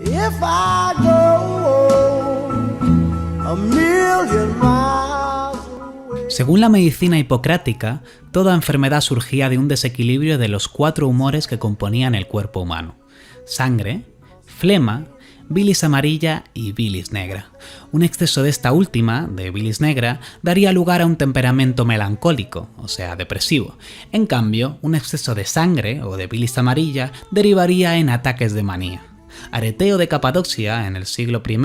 if I go a million miles away. Según la medicina hipocrática, toda enfermedad surgía de un desequilibrio de los 4 humores que componían el cuerpo humano: sangre, flema, bilis amarilla y bilis negra. Un exceso de esta última, de bilis negra, daría lugar a un temperamento melancólico, o sea, depresivo. En cambio, un exceso de sangre o de bilis amarilla derivaría en ataques de manía. Areteo de Capadocia, en el siglo I,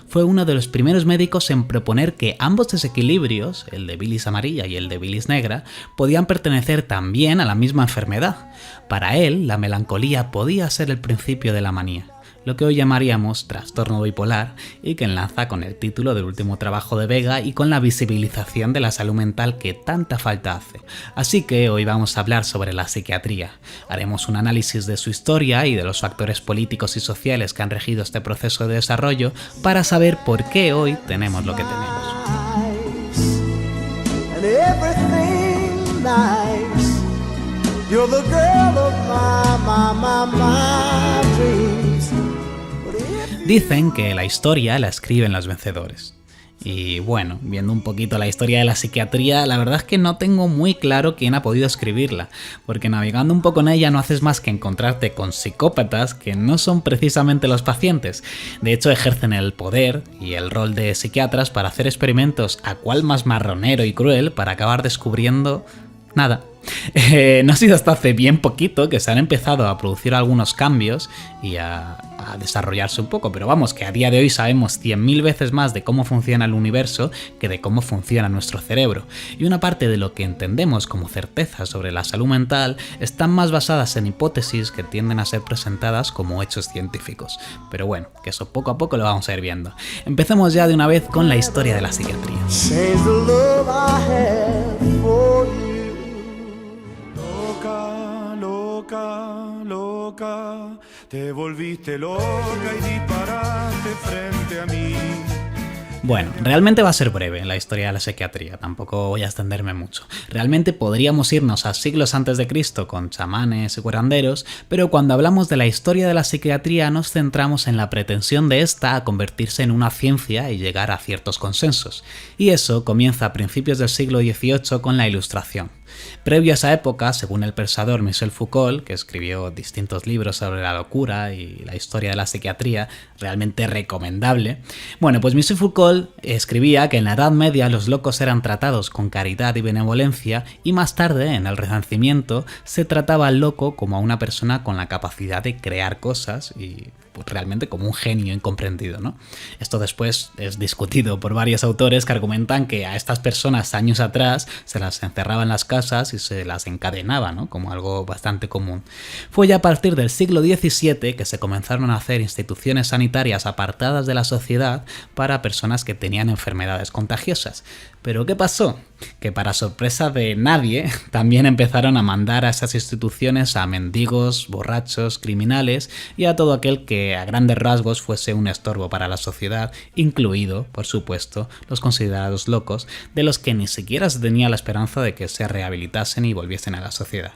fue uno de los primeros médicos en proponer que ambos desequilibrios, el de bilis amarilla y el de bilis negra, podían pertenecer también a la misma enfermedad. Para él, la melancolía podía ser el principio de la manía, lo que hoy llamaríamos trastorno bipolar, y que enlaza con el título del último trabajo de Vega y con la visibilización de la salud mental que tanta falta hace. Así que hoy vamos a hablar sobre la psiquiatría. Haremos un análisis de su historia y de los factores políticos y sociales que han regido este proceso de desarrollo para saber por qué hoy tenemos lo que tenemos. Dicen que la historia la escriben los vencedores. Y bueno, viendo un poquito la historia de la psiquiatría, la verdad es que no tengo muy claro quién ha podido escribirla, porque navegando un poco en ella no haces más que encontrarte con psicópatas que no son precisamente los pacientes. De hecho, ejercen el poder y el rol de psiquiatras para hacer experimentos a cual más marronero y cruel para acabar descubriendo nada. No ha sido hasta hace bien poquito que se han empezado a producir algunos cambios y a desarrollarse un poco, pero vamos, que a día de hoy sabemos 100.000 veces más de cómo funciona el universo que de cómo funciona nuestro cerebro. Y una parte de lo que entendemos como certeza sobre la salud mental están más basadas en hipótesis que tienden a ser presentadas como hechos científicos. Pero bueno, que eso poco a poco lo vamos a ir viendo. Empecemos ya de una vez con la historia de la psiquiatría. Loca, te volviste loca y disparaste frente a mí. Bueno, realmente va a ser breve la historia de la psiquiatría, tampoco voy a extenderme mucho. Realmente podríamos irnos a siglos antes de Cristo con chamanes y curanderos, pero cuando hablamos de la historia de la psiquiatría nos centramos en la pretensión de esta a convertirse en una ciencia y llegar a ciertos consensos. Y eso comienza a principios del siglo XVIII con la Ilustración. Previo a esa época, según el pensador Michel Foucault, que escribió distintos libros sobre la locura y la historia de la psiquiatría, realmente recomendable, bueno, pues Michel Foucault escribía que en la Edad Media los locos eran tratados con caridad y benevolencia, y más tarde, en el Renacimiento, se trataba al loco como a una persona con la capacidad de crear cosas y pues realmente como un genio incomprendido, ¿no? Esto después es discutido por varios autores que argumentan que a estas personas años atrás se las encerraba en las casas y se las encadenaba, ¿no? Como algo bastante común. Fue ya a partir del siglo XVII que se comenzaron a hacer instituciones sanitarias apartadas de la sociedad para personas que tenían enfermedades contagiosas. ¿Pero qué pasó? Que para sorpresa de nadie, también empezaron a mandar a esas instituciones a mendigos, borrachos, criminales y a todo aquel que a grandes rasgos fuese un estorbo para la sociedad, incluido, por supuesto, los considerados locos, de los que ni siquiera se tenía la esperanza de que se rehabilitasen y volviesen a la sociedad.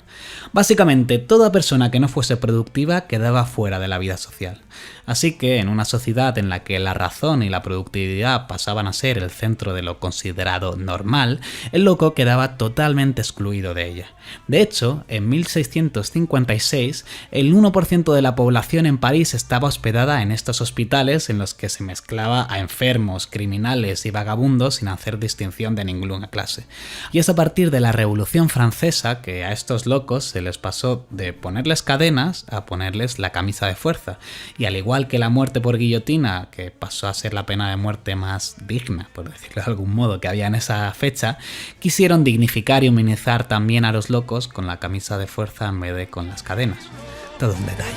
Básicamente, toda persona que no fuese productiva quedaba fuera de la vida social. Así que, en una sociedad en la que la razón y la productividad pasaban a ser el centro de lo considerado normal, el loco quedaba totalmente excluido de ella. De hecho, en 1656, el 1% de la población en París estaba hospedada en estos hospitales en los que se mezclaba a enfermos, criminales y vagabundos sin hacer distinción de ninguna clase. Y es a partir de la Revolución Francesa que a estos locos se les pasó de ponerles cadenas a ponerles la camisa de fuerza. Y al igual que la muerte por guillotina, que pasó a ser la pena de muerte más digna, por decirlo de algún modo, que había en esa fecha, quisieron dignificar y humanizar también a los locos con la camisa de fuerza en vez de con las cadenas. Todo un detalle.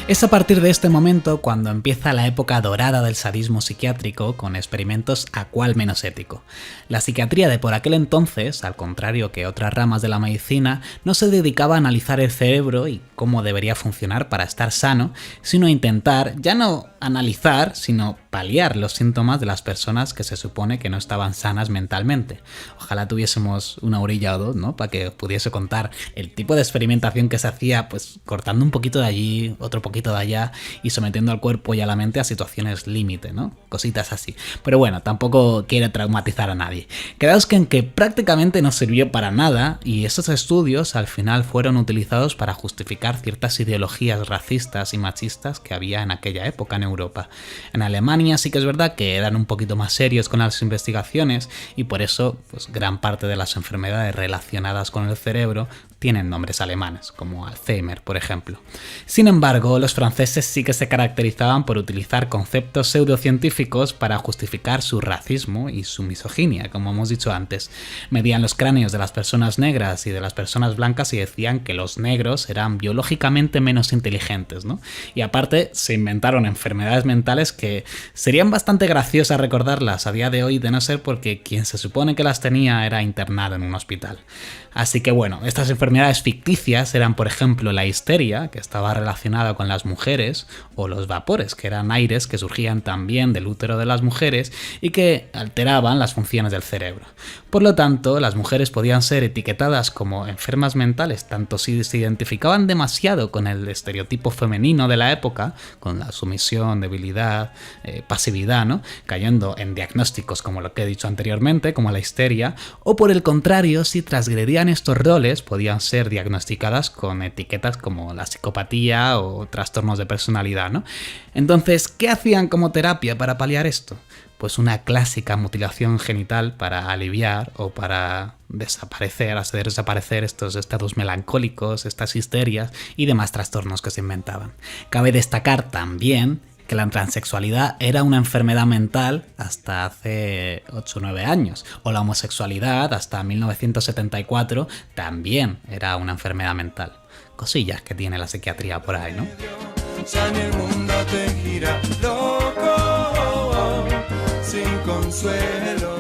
Es a partir de este momento cuando empieza la época dorada del sadismo psiquiátrico con experimentos a cual menos ético. La psiquiatría de por aquel entonces, al contrario que otras ramas de la medicina, no se dedicaba a analizar el cerebro y cómo debería funcionar para estar sano, sino a intentar, ya no analizar, sino paliar los síntomas de las personas que se supone que no estaban sanas mentalmente. Ojalá tuviésemos una orilla o dos, ¿no? Para que os pudiese contar el tipo de experimentación que se hacía, pues cortando un poquito de allí, otro poquito de allá y sometiendo al cuerpo y a la mente a situaciones límite, ¿no? Cositas así. Pero bueno, tampoco quiere traumatizar a nadie. Quedaos en que prácticamente no sirvió para nada y esos estudios al final fueron utilizados para justificar ciertas ideologías racistas y machistas que había en aquella época en Europa. En Alemania sí que es verdad que eran un poquito más serios con las investigaciones y por eso pues, gran parte de las enfermedades relacionadas con el cerebro tienen nombres alemanes, como Alzheimer, por ejemplo. Sin embargo, los franceses sí que se caracterizaban por utilizar conceptos pseudocientíficos para justificar su racismo y su misoginia, como hemos dicho antes. Medían los cráneos de las personas negras y de las personas blancas y decían que los negros eran biológicamente menos inteligentes, ¿no? Y aparte, se inventaron enfermedades mentales que serían bastante graciosas recordarlas a día de hoy, de no ser porque quien se supone que las tenía era internado en un hospital. Así que bueno, estas enfermedades ficticias eran, por ejemplo, la histeria, que estaba relacionada con las mujeres, o los vapores, que eran aires que surgían también del útero de las mujeres y que alteraban las funciones del cerebro. Por lo tanto, las mujeres podían ser etiquetadas como enfermas mentales, tanto si se identificaban demasiado con el estereotipo femenino de la época, con la sumisión, debilidad, pasividad, ¿no? Cayendo en diagnósticos como lo que he dicho anteriormente, como la histeria, o por el contrario, si transgredían estos roles, podían ser diagnosticadas con etiquetas como la psicopatía o trastornos de personalidad, ¿no? Entonces, ¿qué hacían como terapia para paliar esto? Pues una clásica mutilación genital para aliviar o para hacer desaparecer estos estados melancólicos, estas histerias y demás trastornos que se inventaban. Cabe destacar también que la transexualidad era una enfermedad mental hasta hace 8 o 9 años, o la homosexualidad hasta 1974 también era una enfermedad mental. Cosillas que tiene la psiquiatría por ahí, ¿no? Ya ni el mundo te gira loco, sin consuelo.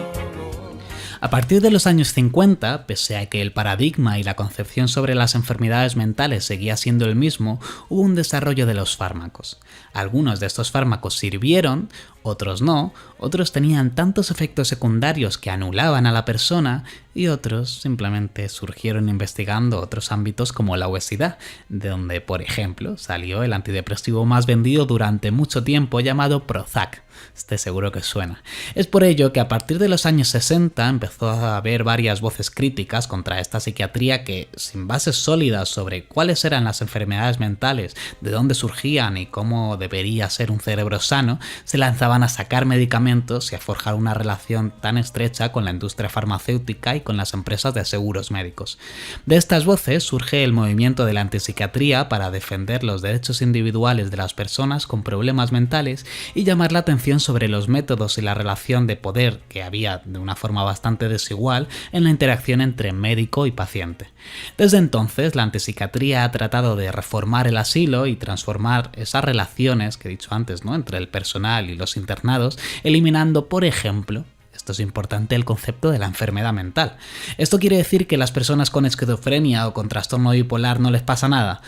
A partir de los años 50, pese a que el paradigma y la concepción sobre las enfermedades mentales seguía siendo el mismo, hubo un desarrollo de los fármacos. Algunos de estos fármacos sirvieron, otros no, otros tenían tantos efectos secundarios que anulaban a la persona y otros simplemente surgieron investigando otros ámbitos como la obesidad, de donde, por ejemplo, salió el antidepresivo más vendido durante mucho tiempo llamado Prozac. Este seguro que suena. Es por ello que a partir de los años 60 empezó a haber varias voces críticas contra esta psiquiatría que, sin bases sólidas sobre cuáles eran las enfermedades mentales, de dónde surgían y cómo debería ser un cerebro sano, se lanzaban a sacar medicamentos y a forjar una relación tan estrecha con la industria farmacéutica y con las empresas de seguros médicos. De estas voces surge el movimiento de la antipsiquiatría para defender los derechos individuales de las personas con problemas mentales y llamar la atención sobre los métodos y la relación de poder que había de una forma bastante desigual en la interacción entre médico y paciente. Desde entonces, la antipsiquiatría ha tratado de reformar el asilo y transformar esas relaciones que he dicho antes, ¿no?, entre el personal y los internados, eliminando, por ejemplo, esto es importante, el concepto de la enfermedad mental. ¿Esto quiere decir que las personas con esquizofrenia o con trastorno bipolar no les pasa nada?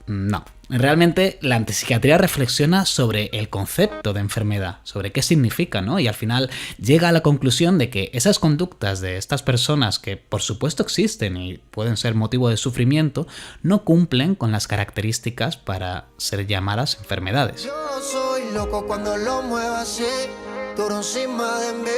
No. Realmente la antipsiquiatría reflexiona sobre el concepto de enfermedad, sobre qué significa, ¿no? Y al final llega a la conclusión de que esas conductas de estas personas, que por supuesto existen y pueden ser motivo de sufrimiento, no cumplen con las características para ser llamadas enfermedades. Yo soy loco cuando lo muevo así, duro encima de mí.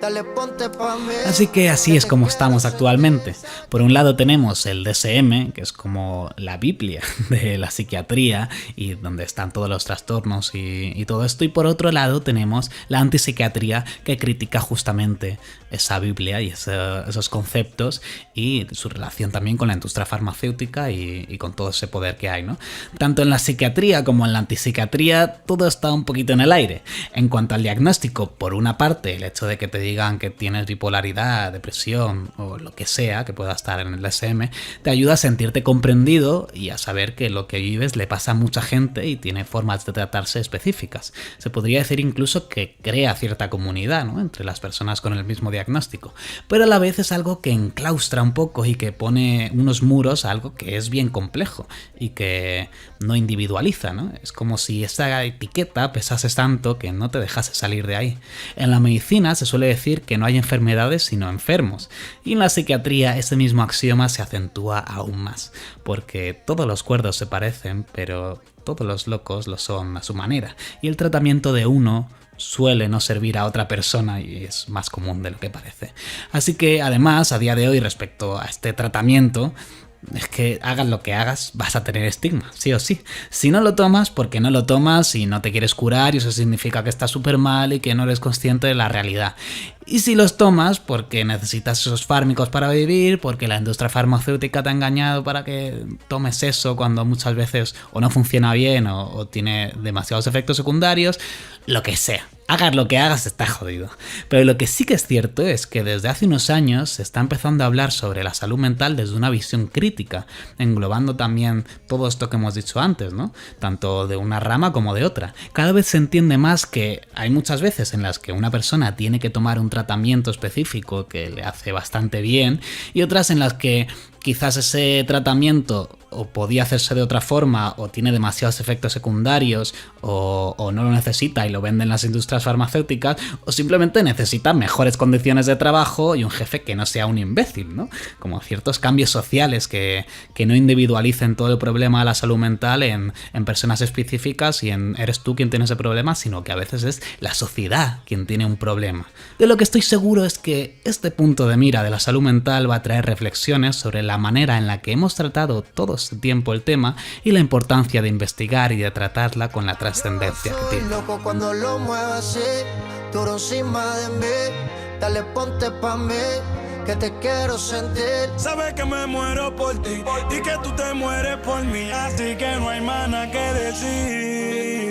Dale, ponte pa' mí. Así que así es como estamos actualmente. Por un lado tenemos el DSM, que es como la Biblia de la psiquiatría y donde están todos los trastornos y todo esto. Y por otro lado tenemos la antipsiquiatría, que critica justamente esa Biblia y esos conceptos y su relación también con la industria farmacéutica y con todo ese poder que hay, ¿no? Tanto en la psiquiatría como en la antipsiquiatría todo está un poquito en el aire. En cuanto al diagnóstico, por una parte, el hecho de que te digan que tienes bipolaridad, depresión o lo que sea que pueda estar en el DSM, te ayuda a sentirte comprendido y a saber que lo que vives le pasa a mucha gente y tiene formas de tratarse específicas. Se podría decir incluso que crea cierta comunidad, ¿no?, entre las personas con el mismo diagnóstico, pero a la vez es algo que enclaustra un poco y que pone unos muros a algo que es bien complejo y que no individualiza, ¿no? Es como si esa etiqueta pesase tanto que no te dejase salir de ahí. En la medicina se suele decir que no hay enfermedades sino enfermos, y en la psiquiatría ese mismo axioma se acentúa aún más, porque todos los cuerdos se parecen, pero todos los locos lo son a su manera, y el tratamiento de uno suele no servir a otra persona y es más común de lo que parece. Así que además, a día de hoy, respecto a este tratamiento, es que hagas lo que hagas, vas a tener estigma, sí o sí. Si no lo tomas, porque no lo tomas y no te quieres curar, y eso significa que estás súper mal y que no eres consciente de la realidad. Y si los tomas, porque necesitas esos fármacos para vivir, porque la industria farmacéutica te ha engañado para que tomes eso cuando muchas veces o no funciona bien o tiene demasiados efectos secundarios, lo que sea. Hagas lo que hagas, está jodido. Pero lo que sí que es cierto es que desde hace unos años se está empezando a hablar sobre la salud mental desde una visión crítica, englobando también todo esto que hemos dicho antes, ¿no? Tanto de una rama como de otra. Cada vez se entiende más que hay muchas veces en las que una persona tiene que tomar un tratamiento específico que le hace bastante bien, y otras en las que quizás ese tratamiento o podía hacerse de otra forma, o tiene demasiados efectos secundarios, o no lo necesita y lo venden las industrias farmacéuticas, o simplemente necesita mejores condiciones de trabajo y un jefe que no sea un imbécil, ¿no? Como ciertos cambios sociales que no individualicen todo el problema de la salud mental en personas específicas y en eres tú quien tiene ese problema, sino que a veces es la sociedad quien tiene un problema. De lo que estoy seguro es que este punto de mira de la salud mental va a traer reflexiones sobre la manera en la que hemos tratado todo este tiempo el tema y la importancia de investigar y de tratarla con la trascendencia que tiene. Loco cuando lo muevas así, duro encima de mí, dale ponte pa' mí, que te quiero sentir. Sabes que me muero por ti y que tú te mueres por mí, así que no hay más nada que decir.